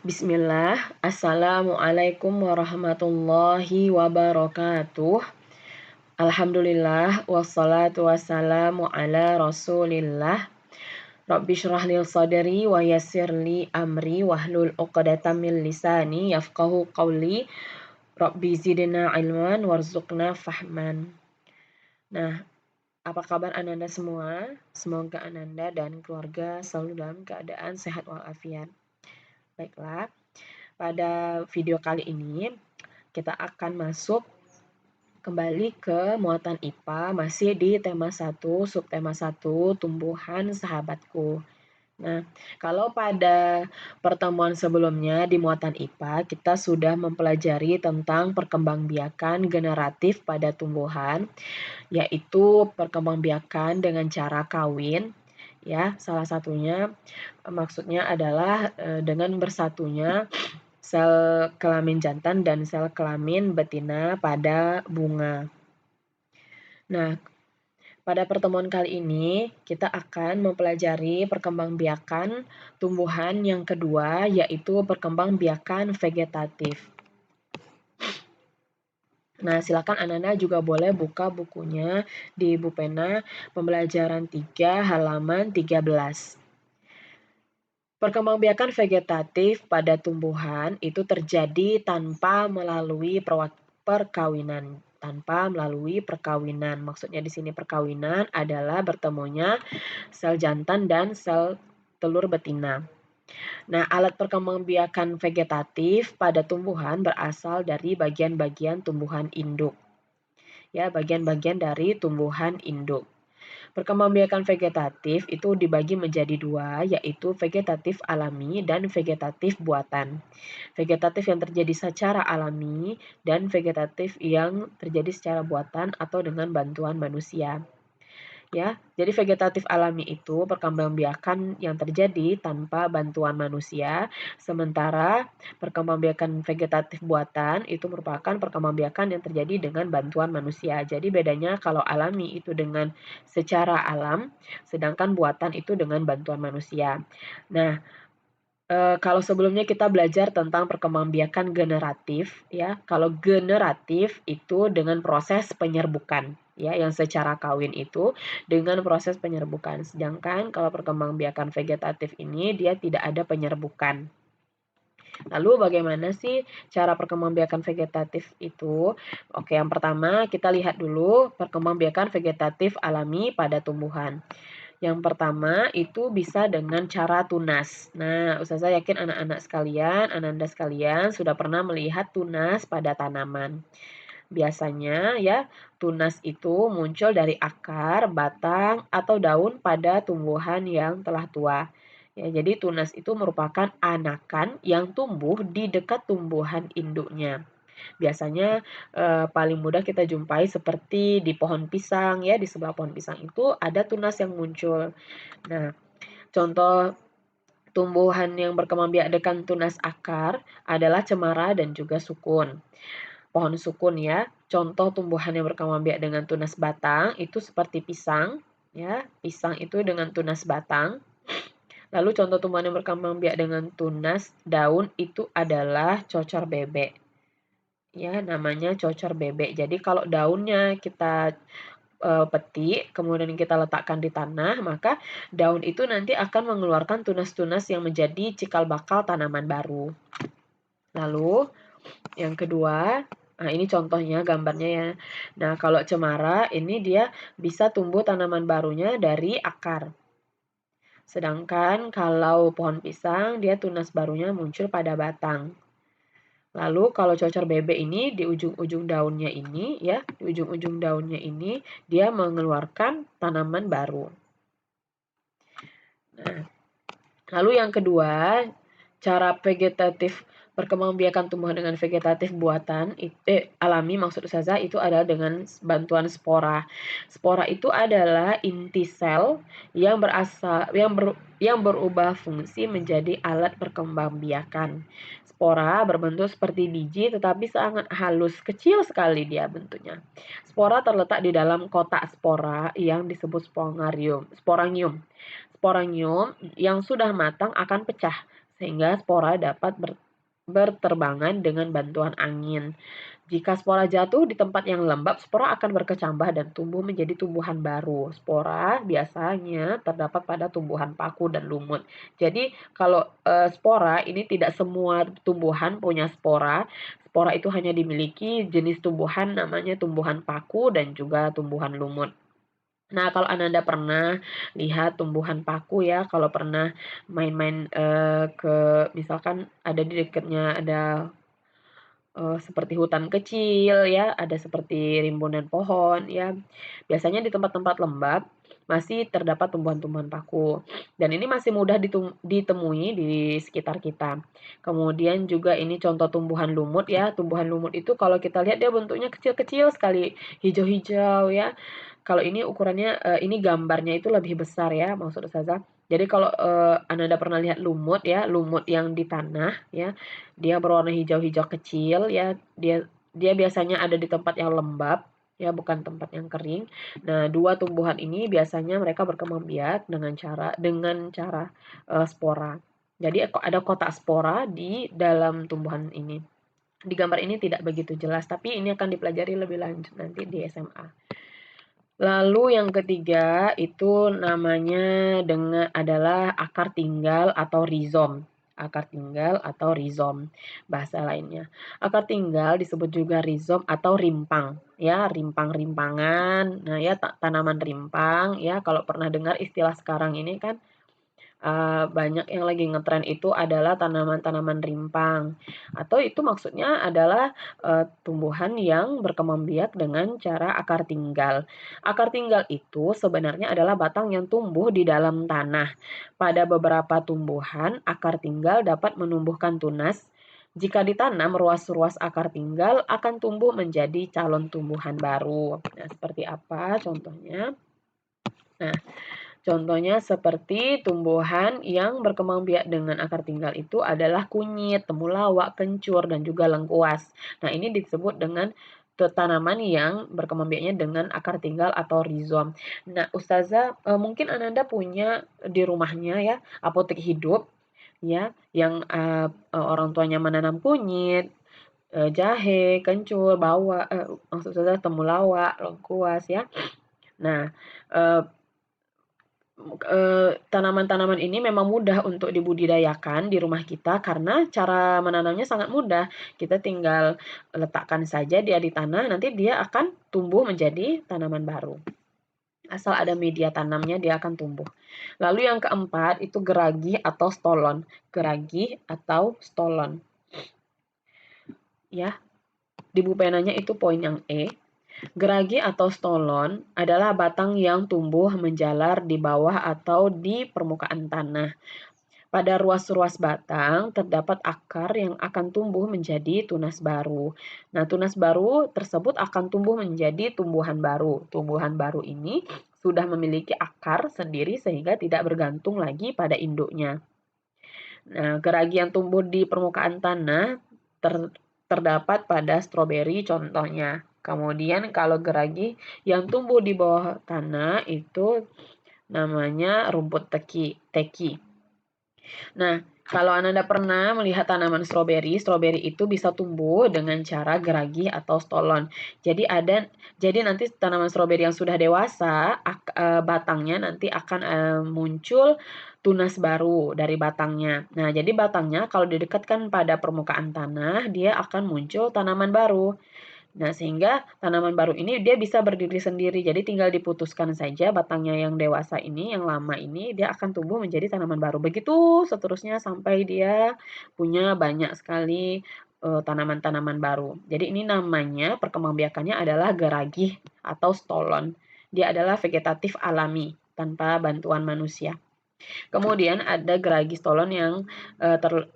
Bismillah, Assalamualaikum warahmatullahi wabarakatuh. Alhamdulillah, wassalatu wassalamu ala rasulillah. Rabbi syrah li sadri wa yassir li amri wahlul uqdatam min lisani yafqahu qawli. Rabbi zidna ilman warzuqna fahman. Nah, apa kabar Ananda semua? Semoga Ananda dan keluarga selalu dalam keadaan sehat walafiat. Baiklah, pada video kali ini kita akan masuk kembali ke muatan IPA masih di tema 1, subtema 1, tumbuhan sahabatku. Nah, kalau pada pertemuan sebelumnya di muatan IPA kita sudah mempelajari tentang perkembangbiakan generatif pada tumbuhan, yaitu perkembangbiakan dengan cara kawin. Ya, salah satunya maksudnya adalah dengan bersatunya sel kelamin jantan dan sel kelamin betina pada bunga. Nah, pada pertemuan kali ini kita akan mempelajari perkembangbiakan tumbuhan yang kedua, yaitu perkembangbiakan vegetatif. Nah, silakan Ananda juga boleh buka bukunya di buku pena pembelajaran 3 halaman 13. Perkembangbiakan vegetatif pada tumbuhan itu terjadi tanpa melalui perkawinan. Maksudnya di sini perkawinan adalah bertemunya sel jantan dan sel telur betina. Nah, alat perkembangbiakan vegetatif pada tumbuhan berasal dari bagian-bagian tumbuhan induk. Ya, bagian-bagian dari tumbuhan induk. Perkembangbiakan vegetatif itu dibagi menjadi dua, yaitu vegetatif alami dan vegetatif buatan. Vegetatif yang terjadi secara alami dan vegetatif yang terjadi secara buatan atau dengan bantuan manusia. Ya, jadi vegetatif alami itu perkembangbiakan yang terjadi tanpa bantuan manusia, sementara perkembangbiakan vegetatif buatan itu merupakan perkembangbiakan yang terjadi dengan bantuan manusia. Jadi bedanya kalau alami itu dengan secara alam, sedangkan buatan itu dengan bantuan manusia. Nah, kalau sebelumnya kita belajar tentang perkembangbiakan generatif, ya. Kalau generatif itu dengan proses penyerbukan, ya, yang secara kawin itu dengan proses penyerbukan. Sedangkan kalau perkembangbiakan vegetatif ini dia tidak ada penyerbukan. Lalu bagaimana sih cara perkembangbiakan vegetatif itu? Oke, yang pertama kita lihat dulu perkembangbiakan vegetatif alami pada tumbuhan. Yang pertama itu bisa dengan cara tunas. Nah, Ustazah yakin anak-anak sekalian, Ananda sekalian sudah pernah melihat tunas pada tanaman. Biasanya ya, tunas itu muncul dari akar, batang, atau daun pada tumbuhan yang telah tua. Ya, jadi tunas itu merupakan anakan yang tumbuh di dekat tumbuhan induknya. Biasanya paling mudah kita jumpai seperti di pohon pisang ya, di sebelah pohon pisang itu ada tunas yang muncul. Nah, contoh tumbuhan yang berkembangbiak dengan tunas akar adalah cemara dan juga sukun. Pohon sukun ya, contoh tumbuhan yang berkembangbiak dengan tunas batang itu seperti pisang ya, pisang itu dengan tunas batang. Lalu contoh tumbuhan yang berkembangbiak dengan tunas daun itu adalah cocor bebek. Ya, namanya cocor bebek. Jadi kalau daunnya kita petik, kemudian kita letakkan di tanah, maka daun itu nanti akan mengeluarkan tunas-tunas yang menjadi cikal bakal tanaman baru. Lalu yang kedua, nah ini contohnya gambarnya ya. Nah, kalau cemara ini dia bisa tumbuh tanaman barunya dari akar. Sedangkan kalau pohon pisang dia tunas barunya muncul pada batang. Lalu kalau cocor bebek ini di ujung-ujung daunnya ini ya, di ujung-ujung daunnya ini dia mengeluarkan tanaman baru. Nah, lalu yang kedua, cara vegetatif perkembangbiakan tumbuhan dengan vegetatif buatan alami maksud Ustazah itu adalah dengan bantuan spora. Spora itu adalah inti sel yang berubah fungsi menjadi alat perkembangbiakan. Spora berbentuk seperti biji tetapi sangat halus, kecil sekali dia bentuknya. Spora terletak di dalam kotak spora yang disebut sporangium. Sporangium yang sudah matang akan pecah sehingga spora dapat berterbangan dengan bantuan angin. Jika spora jatuh di tempat yang lembab, spora akan berkecambah dan tumbuh menjadi tumbuhan baru. Spora biasanya terdapat pada tumbuhan paku dan lumut. Jadi kalau spora ini tidak semua tumbuhan punya spora. Spora itu hanya dimiliki jenis tumbuhan namanya tumbuhan paku dan juga tumbuhan lumut. Nah, kalau Ananda pernah lihat tumbuhan paku ya, kalau pernah main-main ke misalkan ada di dekatnya ada seperti hutan kecil ya, ada seperti rimbunan pohon ya. Biasanya di tempat-tempat lembab masih terdapat tumbuhan-tumbuhan paku dan ini masih mudah ditemui di sekitar kita. Kemudian juga ini contoh tumbuhan lumut ya. Tumbuhan lumut itu kalau kita lihat dia bentuknya kecil-kecil sekali, hijau-hijau ya. Kalau ini ukurannya ini gambarnya itu lebih besar ya maksud Ustazah. Jadi kalau Ananda pernah lihat lumut ya, lumut yang di tanah ya, dia berwarna hijau-hijau kecil ya, dia dia biasanya ada di tempat yang lembab ya, bukan tempat yang kering. Nah, dua tumbuhan ini biasanya mereka berkembang biak dengan cara spora. Jadi ada kotak spora di dalam tumbuhan ini. Di gambar ini tidak begitu jelas, tapi ini akan dipelajari lebih lanjut nanti di SMA. Lalu yang ketiga itu namanya adalah akar tinggal atau rizom. Akar tinggal atau rizom bahasa lainnya. Akar tinggal disebut juga rizom atau rimpang ya, rimpang-rimpangan. Nah, ya tanaman rimpang ya, kalau pernah dengar istilah sekarang ini kan banyak yang lagi ngetren itu adalah tanaman-tanaman rimpang, atau itu maksudnya adalah tumbuhan yang berkembang biak dengan cara akar tinggal. Akar tinggal itu sebenarnya adalah batang yang tumbuh di dalam tanah. Pada beberapa tumbuhan, akar tinggal dapat menumbuhkan tunas. Jika ditanam, ruas-ruas akar tinggal akan tumbuh menjadi calon tumbuhan baru. Nah, seperti apa contohnya? Nah, contohnya seperti tumbuhan yang berkembang biak dengan akar tinggal itu adalah kunyit, temulawak, kencur, dan juga lengkuas. Nah, ini disebut dengan tanaman yang berkembang biaknya dengan akar tinggal atau rizom. Nah, Ustazah, mungkin Ananda punya di rumahnya ya apotek hidup ya yang orang tuanya menanam kunyit, jahe, kencur, maksud Ustazah temulawak, lengkuas ya. Nah, tanaman-tanaman ini memang mudah untuk dibudidayakan di rumah kita karena cara menanamnya sangat mudah. Kita tinggal letakkan saja dia di tanah, nanti dia akan tumbuh menjadi tanaman baru. Asal ada media tanamnya dia akan tumbuh. Lalu yang keempat itu geragi atau stolon. Geragi atau stolon. Ya, di buku penanya itu poin yang E. Geragi atau stolon adalah batang yang tumbuh menjalar di bawah atau di permukaan tanah. Pada ruas-ruas batang terdapat akar yang akan tumbuh menjadi tunas baru. Nah, tunas baru tersebut akan tumbuh menjadi tumbuhan baru. Tumbuhan baru ini sudah memiliki akar sendiri sehingga tidak bergantung lagi pada induknya. Nah, geragi yang tumbuh di permukaan tanah terdapat pada stroberi contohnya. Kemudian kalau geragi yang tumbuh di bawah tanah itu namanya rumput teki. Nah, kalau Ananda pernah melihat tanaman stroberi, stroberi itu bisa tumbuh dengan cara geragi atau stolon. Jadi nanti tanaman stroberi yang sudah dewasa, batangnya nanti akan muncul tunas baru dari batangnya. Nah, jadi batangnya kalau didekatkan pada permukaan tanah, dia akan muncul tanaman baru. Nah, sehingga tanaman baru ini dia bisa berdiri sendiri. Jadi tinggal diputuskan saja batangnya yang dewasa ini, yang lama ini, dia akan tumbuh menjadi tanaman baru. Begitu seterusnya sampai dia punya banyak sekali tanaman-tanaman baru. Jadi ini namanya perkembangbiakannya adalah geragih atau stolon. Dia adalah vegetatif alami tanpa bantuan manusia. Kemudian ada geragi stolon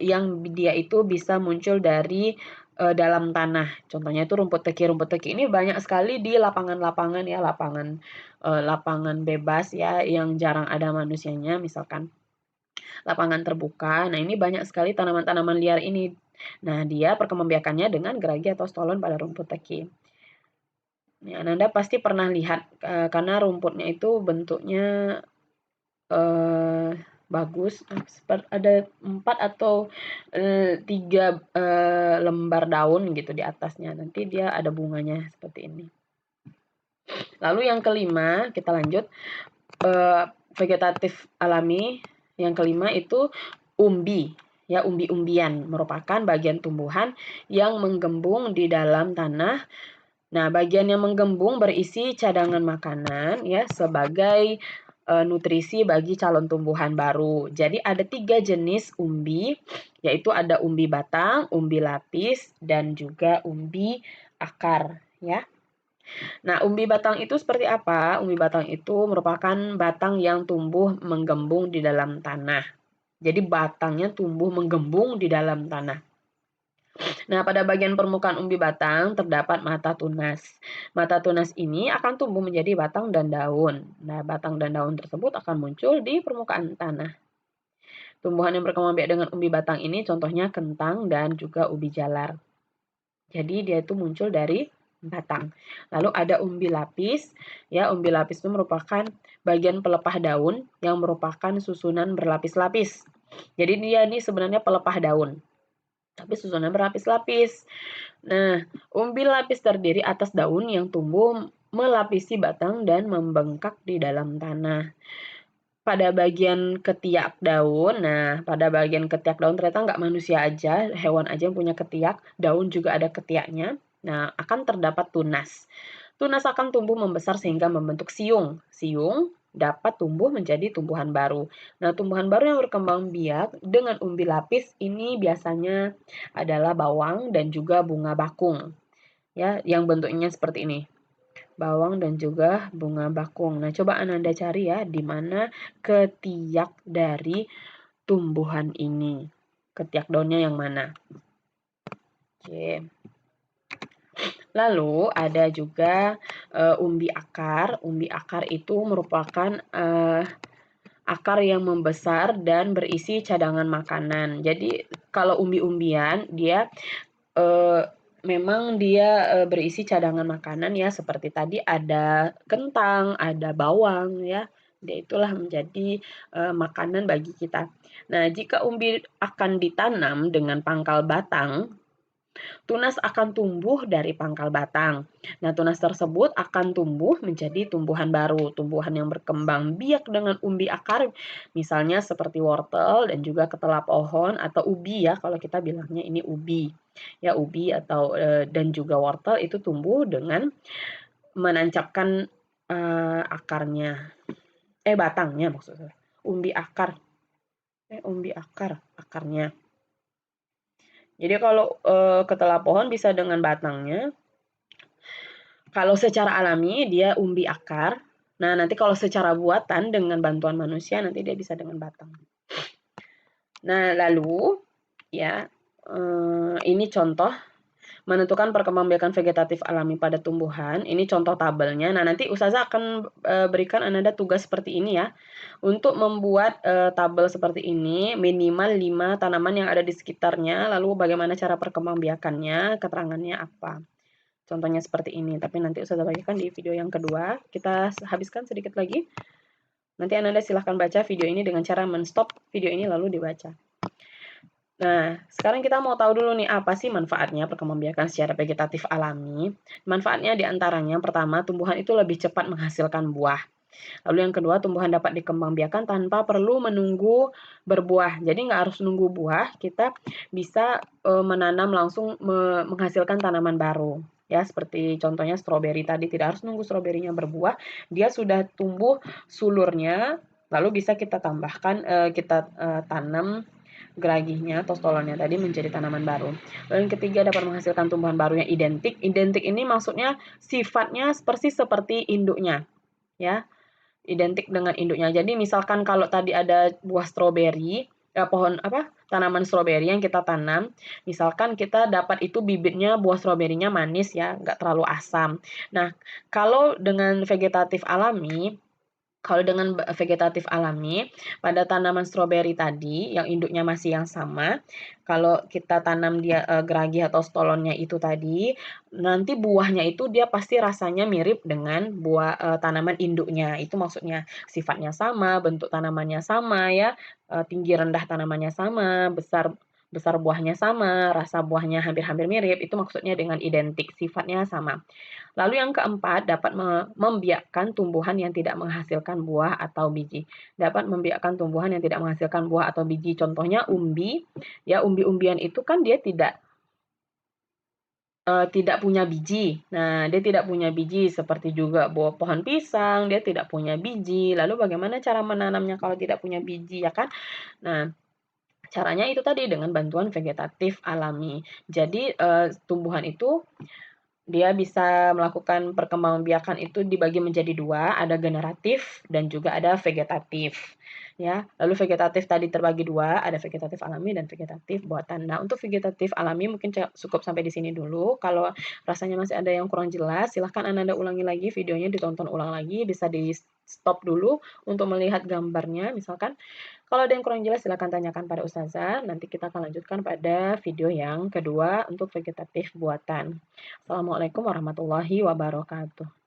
yang dia itu bisa muncul dari dalam tanah. Contohnya itu rumput teki. Rumput teki ini banyak sekali di lapangan-lapangan ya, lapangan bebas ya yang jarang ada manusianya misalkan. Lapangan terbuka. Nah, ini banyak sekali tanaman-tanaman liar ini. Nah, dia perkembangbiakannya dengan geragi atau stolon pada rumput teki. Nah, Anda pasti pernah lihat karena rumputnya itu bentuknya bagus. Ada 4 atau 3 lembar daun gitu di atasnya. Nanti dia ada bunganya seperti ini. Lalu yang kelima, kita lanjut. Vegetatif alami yang kelima itu umbi. Ya, umbi-umbian merupakan bagian tumbuhan yang menggembung di dalam tanah. Nah, bagian yang menggembung berisi cadangan makanan ya sebagai nutrisi bagi calon tumbuhan baru. Jadi ada 3 jenis umbi, yaitu ada umbi batang, umbi lapis, dan juga umbi akar ya. Nah, umbi batang itu seperti apa? Umbi batang itu merupakan batang yang tumbuh menggembung di dalam tanah. Jadi batangnya tumbuh menggembung di dalam tanah. Nah, pada bagian permukaan umbi batang terdapat mata tunas. Mata tunas ini akan tumbuh menjadi batang dan daun. Nah, batang dan daun tersebut akan muncul di permukaan tanah. Tumbuhan yang berkembang biak dengan umbi batang ini contohnya kentang dan juga ubi jalar. Jadi dia itu muncul dari batang. Lalu ada umbi lapis. Ya, umbi lapis itu merupakan bagian pelepah daun yang merupakan susunan berlapis-lapis. Jadi dia ini sebenarnya pelepah daun, tapi susunan berlapis-lapis. Nah, umbi lapis terdiri atas daun yang tumbuh melapisi batang dan membengkak di dalam tanah. Pada bagian ketiak daun, nah pada bagian ketiak daun ternyata nggak manusia aja, hewan aja yang punya ketiak, daun juga ada ketiaknya. Nah, akan terdapat tunas. Tunas akan tumbuh membesar sehingga membentuk siung. Siung dapat tumbuh menjadi tumbuhan baru. Nah, tumbuhan baru yang berkembang biak dengan umbi lapis ini biasanya adalah bawang dan juga bunga bakung. Ya, yang bentuknya seperti ini. Bawang dan juga bunga bakung. Nah, coba Ananda cari ya di mana ketiak dari tumbuhan ini. Ketiak daunnya yang mana? Oke. Lalu ada juga umbi akar. Umbi akar itu merupakan akar yang membesar dan berisi cadangan makanan. Jadi kalau umbi-umbian dia memang dia berisi cadangan makanan ya seperti tadi ada kentang, ada bawang ya. Dia itulah menjadi makanan bagi kita. Nah, jika umbi akan ditanam dengan pangkal batang, tunas akan tumbuh dari pangkal batang. Nah, tunas tersebut akan tumbuh menjadi tumbuhan baru, tumbuhan yang berkembang biak dengan umbi akar, misalnya seperti wortel dan juga ketela pohon atau ubi ya, kalau kita bilangnya ini ubi. Ya, ubi atau dan juga wortel itu tumbuh dengan menancapkan akarnya. Batangnya maksudnya. Umbi akar. Umbi akar, akarnya. Jadi kalau ketela pohon bisa dengan batangnya. Kalau secara alami dia umbi akar. Nah, nanti kalau secara buatan dengan bantuan manusia nanti dia bisa dengan batang. Nah, lalu ya ini contoh menentukan perkembangbiakan vegetatif alami pada tumbuhan. Ini contoh tabelnya. Nah, nanti Ustazah akan berikan Ananda tugas seperti ini ya. Untuk membuat tabel seperti ini, minimal 5 tanaman yang ada di sekitarnya, lalu bagaimana cara perkembangbiakannya, keterangannya apa. Contohnya seperti ini, tapi nanti Ustazah bagikan di video yang kedua. Kita habiskan sedikit lagi. Nanti Ananda silahkan baca video ini dengan cara men-stop video ini lalu dibaca. Nah, sekarang kita mau tahu dulu nih apa sih manfaatnya perkembangbiakan secara vegetatif alami. Manfaatnya diantaranya pertama, tumbuhan itu lebih cepat menghasilkan buah. Lalu yang kedua, tumbuhan dapat dikembangbiakan tanpa perlu menunggu berbuah. Jadi nggak harus nunggu buah, kita bisa menanam langsung menghasilkan tanaman baru. Ya, seperti contohnya stroberi tadi, tidak harus nunggu stroberinya berbuah, dia sudah tumbuh sulurnya, lalu bisa kita tambahkan, kita tanam geragihnya atau stolonnya tadi menjadi tanaman baru. Lalu yang ketiga, dapat menghasilkan tumbuhan baru yang identik. Identik ini maksudnya sifatnya persis seperti induknya, ya. Identik dengan induknya. Jadi misalkan kalau tadi ada buah stroberi, pohon apa? Tanaman stroberi yang kita tanam, misalkan kita dapat itu bibitnya buah stroberinya manis ya, nggak terlalu asam. Nah, kalau dengan vegetatif alami, Kalau dengan vegetatif alami, pada tanaman stroberi tadi yang induknya masih yang sama, kalau kita tanam dia, geragi atau stolonnya itu tadi, nanti buahnya itu dia pasti rasanya mirip dengan buah, tanaman induknya. Itu maksudnya sifatnya sama, bentuk tanamannya sama ya, tinggi rendah tanamannya sama, besar besar buahnya sama, rasa buahnya hampir-hampir mirip, itu maksudnya dengan identik, sifatnya sama. Lalu yang keempat, dapat membiakkan tumbuhan yang tidak menghasilkan buah atau biji. Dapat membiakkan tumbuhan yang tidak menghasilkan buah atau biji. Contohnya umbi, ya umbi-umbian itu kan dia tidak punya biji. Nah, dia tidak punya biji seperti juga pohon pisang, dia tidak punya biji. Lalu bagaimana cara menanamnya kalau tidak punya biji ya kan? Nah, caranya itu tadi dengan bantuan vegetatif alami. Jadi, tumbuhan itu dia bisa melakukan perkembangbiakan itu dibagi menjadi dua, ada generatif dan juga ada vegetatif. Ya, lalu vegetatif tadi terbagi dua, ada vegetatif alami dan vegetatif buatan. Nah, untuk vegetatif alami mungkin cukup sampai di sini dulu. Kalau rasanya masih ada yang kurang jelas, silahkan Ananda ulangi lagi videonya, ditonton ulang lagi, bisa di stop dulu untuk melihat gambarnya. Misalkan kalau ada yang kurang jelas silakan tanyakan pada ustazah, nanti kita akan lanjutkan pada video yang kedua untuk vegetatif buatan. Assalamualaikum warahmatullahi wabarakatuh.